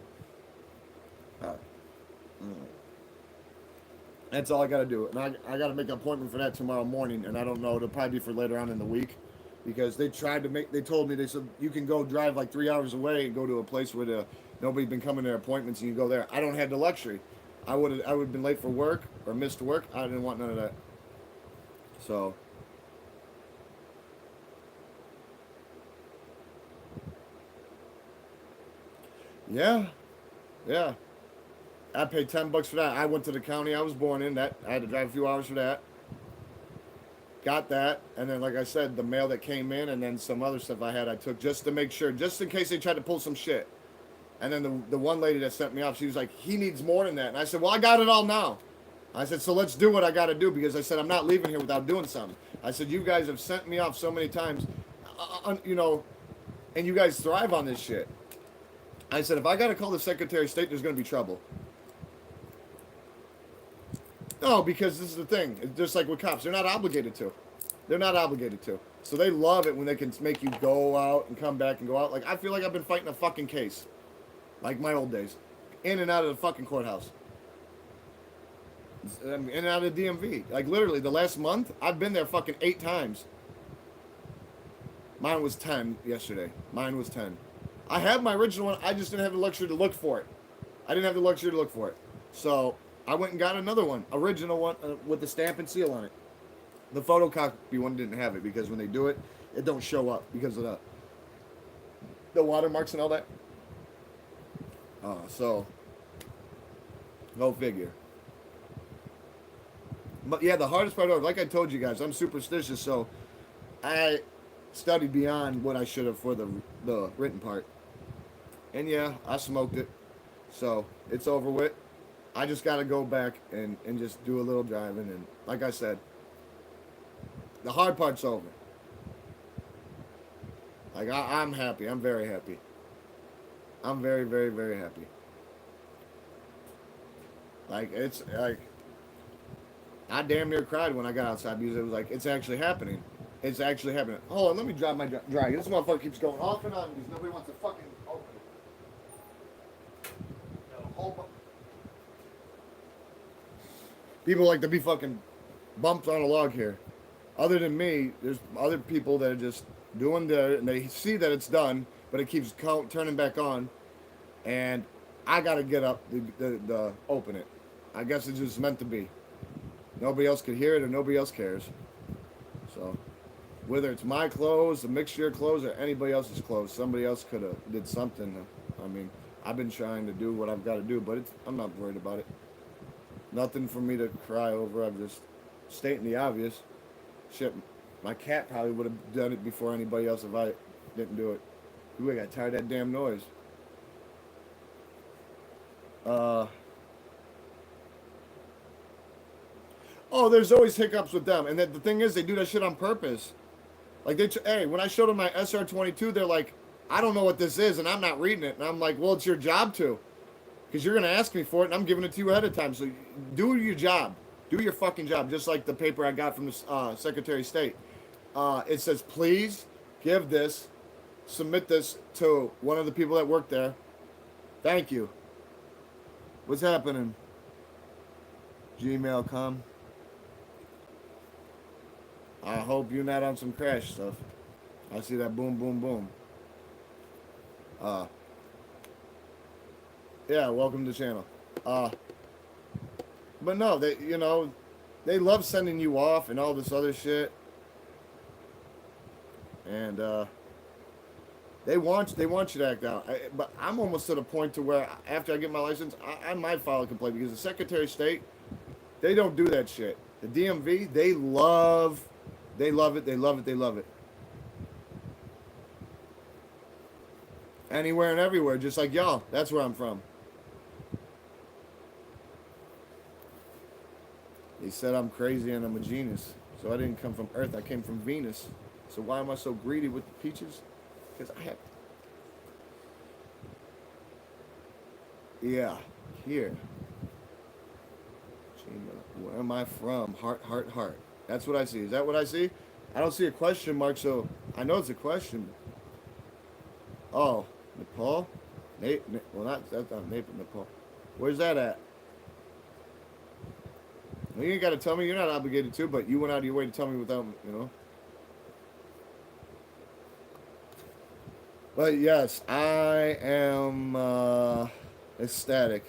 Speaker 1: that's all I got to do. And I got to make an appointment for that tomorrow morning. And I don't know. It'll probably be for later on in the week. Because they told me, they said, you can go drive like 3 hours away and go to a place where nobody's been coming to their appointments and you go there. I don't have the luxury. I would have been late for work or missed work. I didn't want none of that. So, yeah. I paid $10 for that. I went to the county I was born in. That I had to drive a few hours for that. Got that, and then like I said, the mail that came in, and then some other stuff I took just to make sure, just in case they tried to pull some shit. And then the one lady that sent me off, she was like, he needs more than that. And I said, well, I got it all now. I said, so let's do what I got to do, because I said, I'm not leaving here without doing something. I said, you guys have sent me off so many times, and you guys thrive on this shit. I said, if I got to call the Secretary of State, there's going to be trouble. No, because this is the thing. It's just like with cops. They're not obligated to. So they love it when they can make you go out and come back and go out. Like, I feel like I've been fighting a fucking case. Like my old days. In and out of the fucking courthouse. In and out of the DMV. Like, literally, the last month, I've been there fucking 8 times. Mine was 10 yesterday. I have my original one. I just didn't have the luxury to look for it. So, I went and got another one. Original one with the stamp and seal on it. The photocopy one didn't have it because when they do it, it don't show up because of the watermarks and all that. So, go figure. But yeah, the hardest part of it, like I told you guys, I'm superstitious, so I studied beyond what I should have for the written part. And yeah, I smoked it. So, it's over with. I just got to go back and just do a little driving. And like I said, the hard part's over. Like, I'm happy. I'm very happy. I'm very, very, very happy. Like, it's like, I damn near cried when I got outside because it was like, it's actually happening. Hold on, let me drop my drag. This motherfucker keeps going off and on because nobody wants to fucking open it. Got a whole people like to be fucking bumped on a log here. Other than me, there's other people that are just doing and they see that it's done, but it keeps turning back on, and I gotta get up to open it. I guess it's just meant to be. Nobody else could hear it, or nobody else cares. So, whether it's my clothes, a mixture of clothes, or anybody else's clothes, somebody else could have did something. I mean, I've been trying to do what I've got to do, but I'm not worried about it. Nothing for me to cry over. stating the obvious. Shit, my cat probably would have done it before anybody else if I didn't do it. Ooh, I got tired of that damn noise. Oh, there's always hiccups with them, and the thing is, they do that shit on purpose. Like hey, when I showed them my SR22, they're like, I don't know what this is, and I'm not reading it, and I'm like, well, it's your job to, because you're gonna ask me for it, and I'm giving it to you ahead of time. So do your job, do your fucking job. Just like the paper I got from the Secretary of State. It says, please submit this to one of the people that work there. Thank you. What's happening? Gmail.com. I hope you're not on some crash stuff. I see that boom, boom, boom. Yeah, welcome to the channel. But no, they love sending you off and all this other shit. And they want you to act out. But I'm almost to the point to where after I get my license, I might file a complaint, because the Secretary of State, they don't do that shit. The DMV, they love it. Anywhere and everywhere, just like y'all. That's where I'm from. They said I'm crazy and I'm a genius. So I didn't come from Earth, I came from Venus. So why am I so greedy with the peaches? Because I have... Yeah, here. Where am I from? Heart, heart, heart. That's what I see. Is that what I see? I don't see a question mark, so I know it's a question. Oh, Nepal? Well, that's not Nepal. Where's that at? Well, you ain't got to tell me. You're not obligated to, but you went out of your way to tell me without, But yes, I am ecstatic.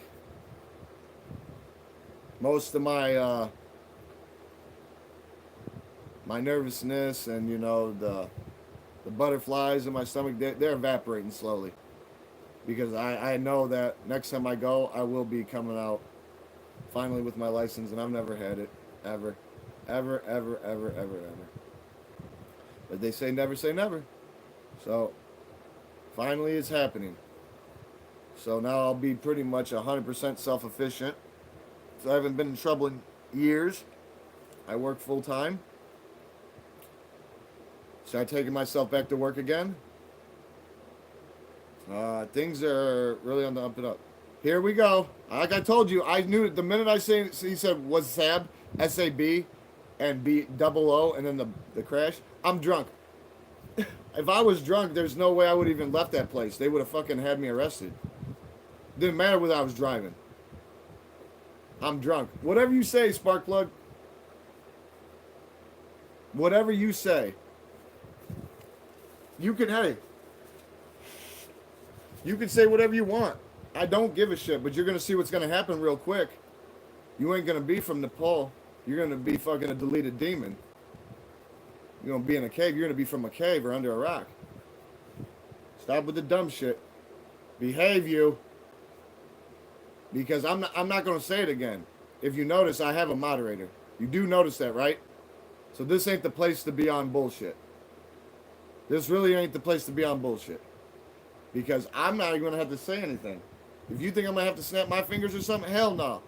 Speaker 1: Most of my my nervousness and the butterflies in my stomach, they're evaporating slowly, because I know that next time I go, I will be coming out finally with my license, and I've never had it ever. But they say never say never, so finally it's happening. So now I'll be pretty much 100% self-efficient. So I haven't been in trouble in years. I work full time. Start taking myself back to work again. Things are really on the up and up. Here we go. Like I told you, I knew it the minute he said was SAB, SAB, and B-double-O, and then the crash. I'm drunk. If I was drunk, there's no way I would have even left that place. They would have fucking had me arrested. Didn't matter whether I was driving. I'm drunk. Whatever you say, Sparkplug. Whatever you say. You can say whatever you want. I don't give a shit, but you're going to see what's going to happen real quick. You ain't going to be from Nepal. You're going to be fucking a deleted demon. You're going to be in a cave. You're going to be from a cave or under a rock. Stop with the dumb shit. Behave, you. Because I'm not going to say it again. If you notice, I have a moderator. You do notice that, right? So this ain't the place to be on bullshit. This really ain't the place to be on bullshit. Because I'm not even going to have to say anything. If you think I'm going to have to snap my fingers or something, hell no.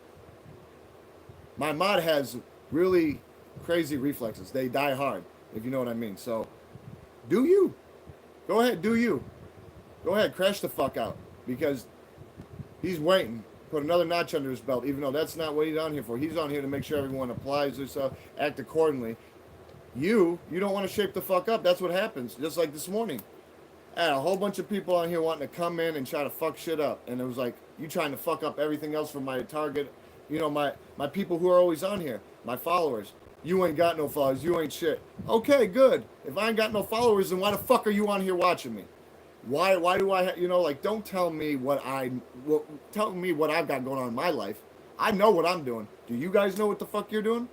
Speaker 1: My mod has really crazy reflexes. They die hard, if you know what I mean. So, do you. Go ahead, do you. Go ahead, crash the fuck out. Because he's waiting. Put another notch under his belt, even though that's not what he's on here for. He's on here to make sure everyone applies themselves, act accordingly. You don't want to shape the fuck up. That's what happens. Just like this morning. I had a whole bunch of people on here wanting to come in and try to fuck shit up. And it was like, you trying to fuck up everything else from my target. My people who are always on here. My followers. You ain't got no followers. You ain't shit. Okay, good. If I ain't got no followers, then why the fuck are you on here watching me? Why do I, don't tell me tell me what I've got going on in my life. I know what I'm doing. Do you guys know what the fuck you're doing?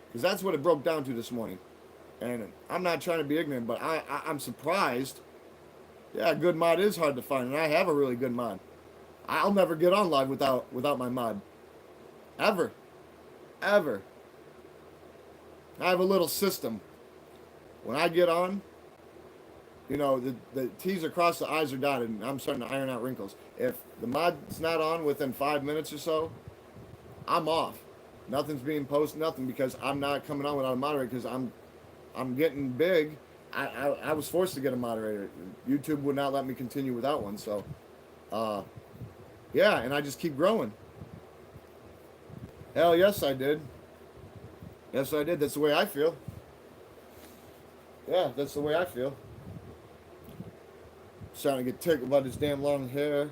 Speaker 1: Because that's what it broke down to this morning. And I'm not trying to be ignorant, but I'm surprised. Yeah, a good mod is hard to find, and I have a really good mod. I'll never get on live without my mod. Ever. I have a little system. When I get on, the T's are crossed, the I's are dotted, and I'm starting to iron out wrinkles. If the mod's not on within 5 minutes or so, I'm off. Nothing's being posted, nothing, because I'm not coming on without a moderator because I'm getting big. I was forced to get a moderator. YouTube would not let me continue without one, so uh, yeah, and I just keep growing. Hell yes, I did. Yes, I did. That's the way I feel. Yeah, that's the way I feel. Starting to get tickled about this damn long hair.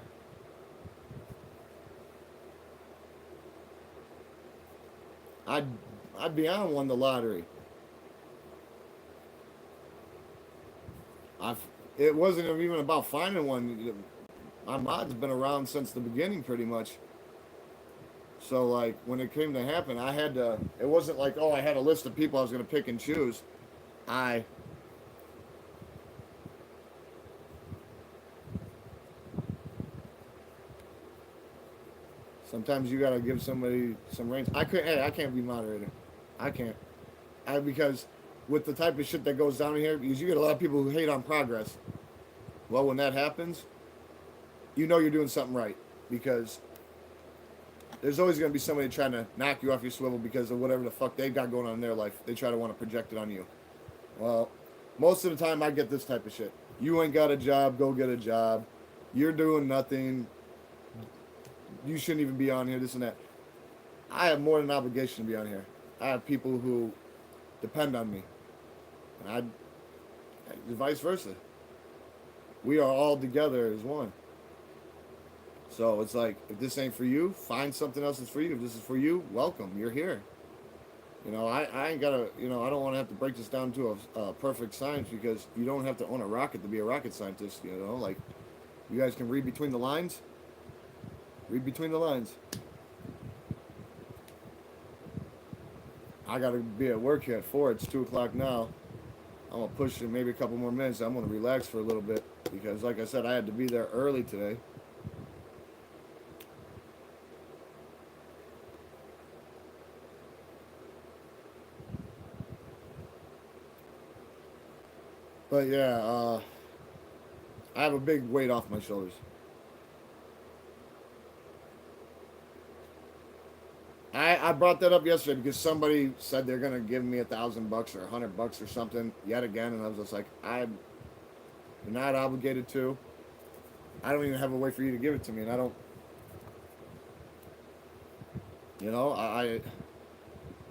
Speaker 1: I'd I'd be on won the lottery. I've It wasn't even about finding one. My mod's been around since the beginning, pretty much. So like when it came to happen, I had to. It wasn't like, oh, I had a list of people I was gonna pick and choose. I Sometimes you gotta give somebody some range. I could. Hey, I can't be moderator. I can't. Because with the type of shit that goes down here, because you get a lot of people who hate on progress. Well, when that happens, you know you're doing something right, because there's always going to be somebody trying to knock you off your swivel because of whatever the fuck they've got going on in their life. They try to want to project it on you. Well, most of the time I get this type of shit. You ain't got a job, go get a job. You're doing nothing. You shouldn't even be on here, this and that. I have more than an obligation to be on here. I have people who depend on me. And vice versa. We are all together as one. So it's like, if this ain't for you, find something else that's for you. If this is for you, welcome. You're here. I ain't gotta, I don't want to have to break this down to a perfect science, because you don't have to own a rocket to be a rocket scientist. Like, you guys can read between the lines. Read between the lines. I gotta be at work here at 4. It's 2 o'clock now. I'm gonna push it maybe a couple more minutes. I'm gonna relax for a little bit because, like I said, I had to be there early today. But yeah, I have a big weight off my shoulders. I brought that up yesterday because somebody said they're gonna give me $1,000 or $100 or something yet again, and I was just like, I'm not obligated to. I don't even have a way for you to give it to me, and I don't.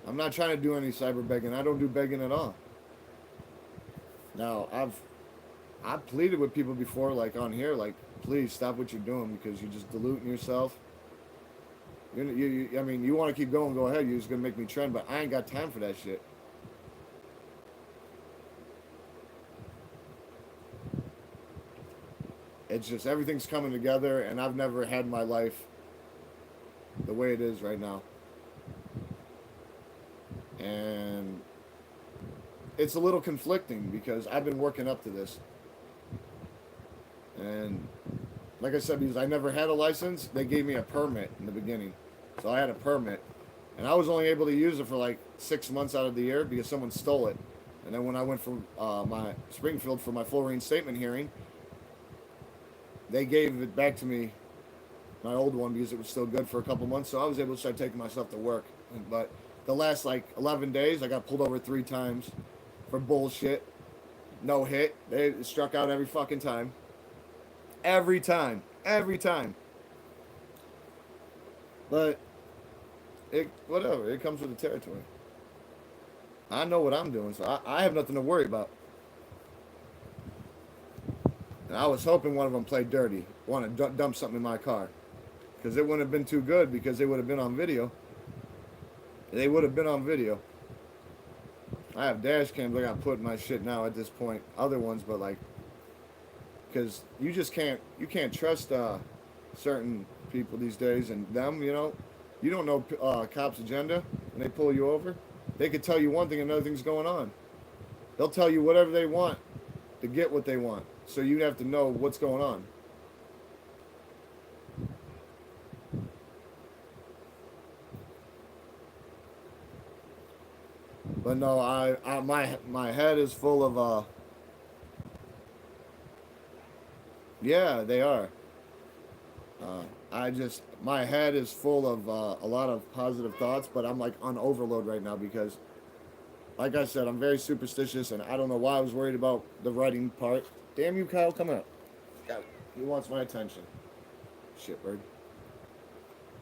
Speaker 1: I'm not trying to do any cyber begging. I don't do begging at all. Now I've pleaded with people before, like on here, like, please stop what you're doing because you're just diluting yourself. I mean, you want to keep going, go ahead. You're just gonna make me trend, but I ain't got time for that shit. It's just everything's coming together, and I've never had my life the way it is right now, and it's a little conflicting because I've been working up to this, and like I said, because I never had a license, they gave me a permit in the beginning. So I had a permit, and I was only able to use it for like 6 months out of the year because someone stole it. And then when I went from my Springfield for my full reinstatement hearing, they gave it back to me, my old one, because it was still good for a couple months. So I was able to start taking myself to work. But the last like 11 days, I got pulled over 3 times for bullshit. No hit. They struck out every fucking time. Every time. Every time. But whatever. It comes with the territory. I know what I'm doing, so I have nothing to worry about. And I was hoping one of them played dirty, want to dump something in my car, because it wouldn't have been too good because they would have been on video. They would have been on video. I have dash cams I got put in my shit now at this point. Other ones, but like, because you can't trust certain people these days, and them, you don't know cops' agenda when they pull you over. They could tell you one thing and another thing's going on. They'll tell you whatever they want to get what they want. So you have to know what's going on. But no, my head is full of yeah, they are. My head is full of a lot of positive thoughts, but I'm like on overload right now because, like I said, I'm very superstitious, and I don't know why I was worried about the writing part. Damn you, Kyle, come out. Got it. He wants my attention. Shitbird.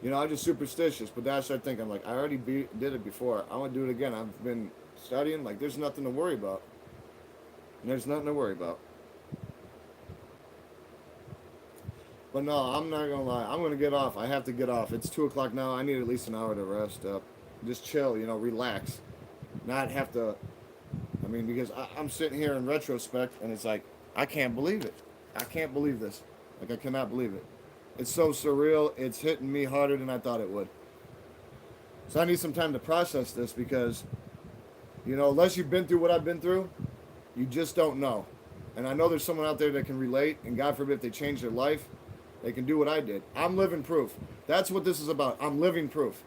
Speaker 1: You know, I'm just superstitious, but then I started thinking, like, I already did it before. I want to do it again. I've been studying. Like, there's nothing to worry about. There's nothing to worry about. But no, I'm not gonna lie. I'm gonna get off. I have to get off. It's 2 o'clock now. I need at least an hour to rest up, just chill. You know, relax, not have to. I mean, because I'm sitting here in retrospect, and it's like I can't believe it. I can't believe this. Like I cannot believe it. It's so surreal. It's hitting me harder than I thought it would. So I need some time to process this because, you know, unless you've been through what I've been through, you just don't know. And I know there's someone out there that can relate, and God forbid if they change their life, they can do what I did. I'm living proof. That's what this is about. I'm living proof.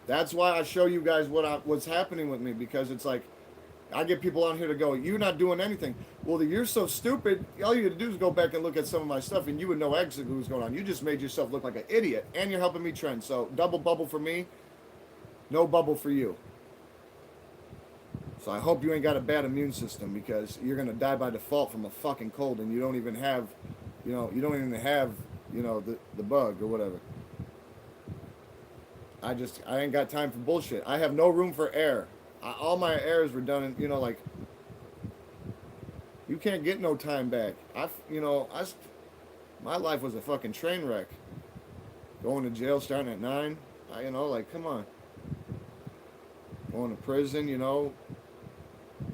Speaker 1: That's why I show you guys what's happening with me, because it's like I get people on here to go, "You're not doing anything." Well, you're so stupid. All you got to do is go back and look at some of my stuff, and you would know exactly what's going on. You just made yourself look like an idiot, and you're helping me trend. So double bubble for me, no bubble for you. So I hope you ain't got a bad immune system, because you're gonna die by default from a fucking cold, and you don't even have, you don't even have, the bug or whatever. I ain't got time for bullshit. I have no room for air. All my airs were done in, like, you can't get no time back. My life was a fucking train wreck. Going to jail starting at 9. Like, come on. Going to prison,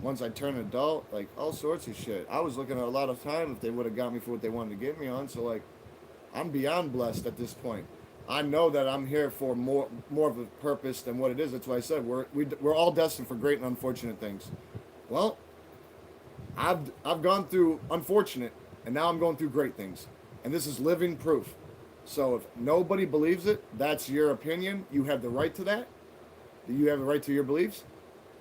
Speaker 1: once I turned adult, like, all sorts of shit. I was looking at a lot of time if they would have got me for what they wanted to get me on. So, like, I'm beyond blessed at this point. I know that I'm here for more of a purpose than what it is. That's why I said we're all destined for great and unfortunate things. Well, I've gone through unfortunate, and now I'm going through great things, and this is living proof. So if nobody believes it, that's your opinion. You have the right to that. You have the right to your beliefs.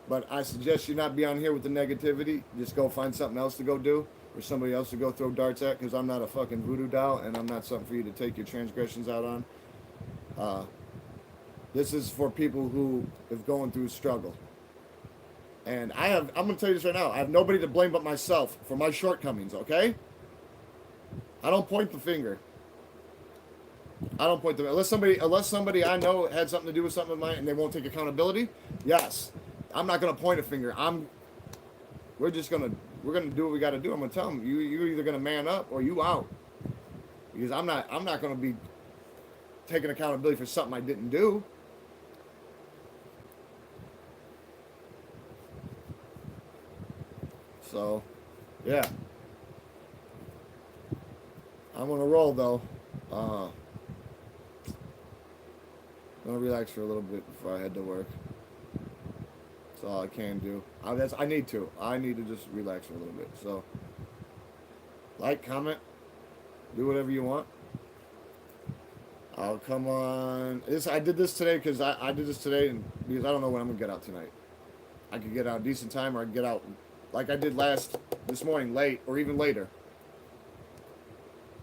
Speaker 1: But I suggest you not be on here with the negativity. Just go find something else to go do, or somebody else to go throw darts at, because I'm not a fucking voodoo doll, and I'm not something for you to take your transgressions out on. This is for people who is going through struggle. And I'm going to tell you this right now. I have nobody to blame but myself for my shortcomings, okay? I don't point the finger. Unless somebody I know had something to do with something of mine and they won't take accountability. Yes. I'm not going to point a finger. We're going to do what we got to do. I'm going to tell them, you're either going to man up or you out. Because I'm not going to be taking accountability for something I didn't do. So, yeah. I'm going to roll, though. I'm going to relax for a little bit before I head to work. That's all I can do. I need to. I need to just relax for a little bit. So, like, comment, do whatever you want. I'll come on. I did this today because I did this today because I don't know when I'm going to get out tonight. I could get out a decent time, or I could get out like I did this morning, late, or even later.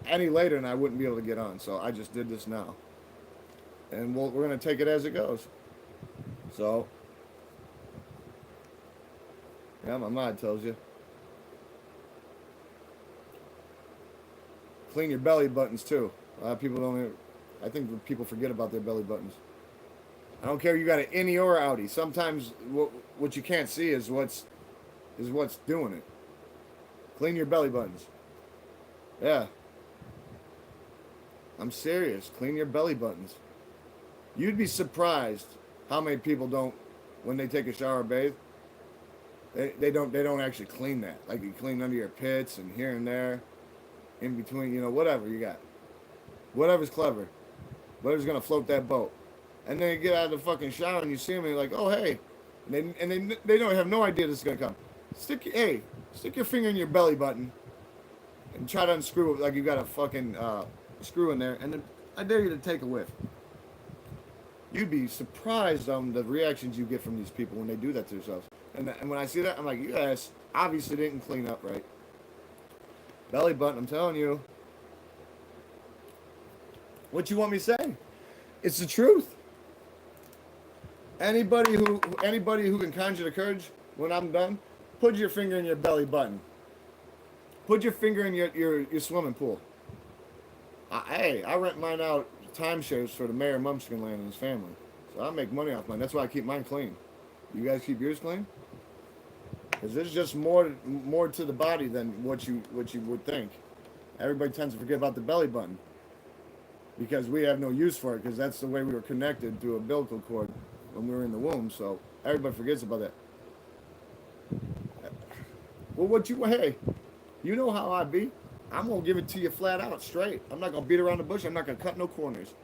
Speaker 1: Any later, and I wouldn't be able to get on. So I just did this now. And we're going to take it as it goes. So, yeah, my mind tells you. Clean your belly buttons, too. A lot of people I think people forget about their belly buttons. I don't care if you got an innie or outie. Sometimes what you can't see is what's doing it. Clean your belly buttons. Yeah. I'm serious. Clean your belly buttons. You'd be surprised how many people don't, when they take a shower or bathe, they don't actually clean that. Like, you clean under your pits and here and there, in between, whatever you got. Whatever's clever. Whatever's gonna float that boat. And then you get out of the fucking shower and you see them and you're like, oh hey. And they don't have no idea this is gonna come. Stick your finger in your belly button and try to unscrew it like you got a fucking screw in there, and then I dare you to take a whiff. You'd be surprised on the reactions you get from these people when they do that to themselves. And when I see that, I'm like, you guys obviously didn't clean up right. Belly button, I'm telling you. What you want me to say? It's the truth. Anybody who can conjure the courage when I'm done, put your finger in your belly button. Put your finger in your swimming pool. I rent mine out timeshares for the mayor of Mumskin Land and his family. So I make money off mine. That's why I keep mine clean. You guys keep yours clean? Because there's just more to the body than what you would think. Everybody tends to forget about the belly button because we have no use for it because that's the way we were connected through a umbilical cord when we were in the womb. So everybody forgets about that. Well, hey, you know how I be. I'm going to give it to you flat out, straight. I'm not going to beat around the bush. I'm not going to cut no corners.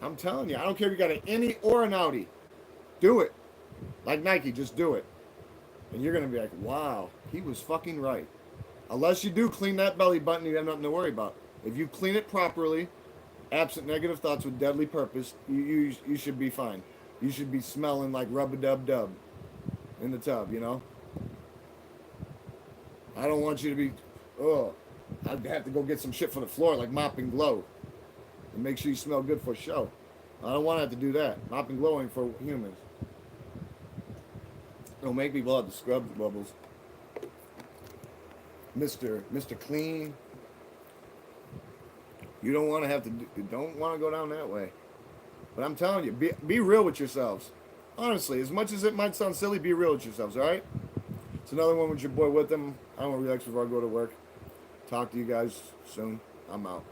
Speaker 1: I'm telling you, I don't care if you got an innie or an outie. Do it. Like Nike, just do it. And you're going to be like, wow, he was fucking right. Unless you do clean that belly button, you have nothing to worry about. If you clean it properly, absent negative thoughts with deadly purpose, you should be fine. You should be smelling like rub-a-dub-dub in the tub, you know? I don't want you to be, I'd have to go get some shit from the floor like Mop and Glow and make sure you smell good for show. I don't want to have to do that. Mop and Glow ain't for humans. Don't make me blow out the scrub bubbles. Mr. Clean. You don't want to have to, don't want to go down that way. But I'm telling you, be real with yourselves. Honestly, as much as it might sound silly, be real with yourselves, all right? It's another one with your boy with them. I want to relax before I go to work. Talk to you guys soon. I'm out.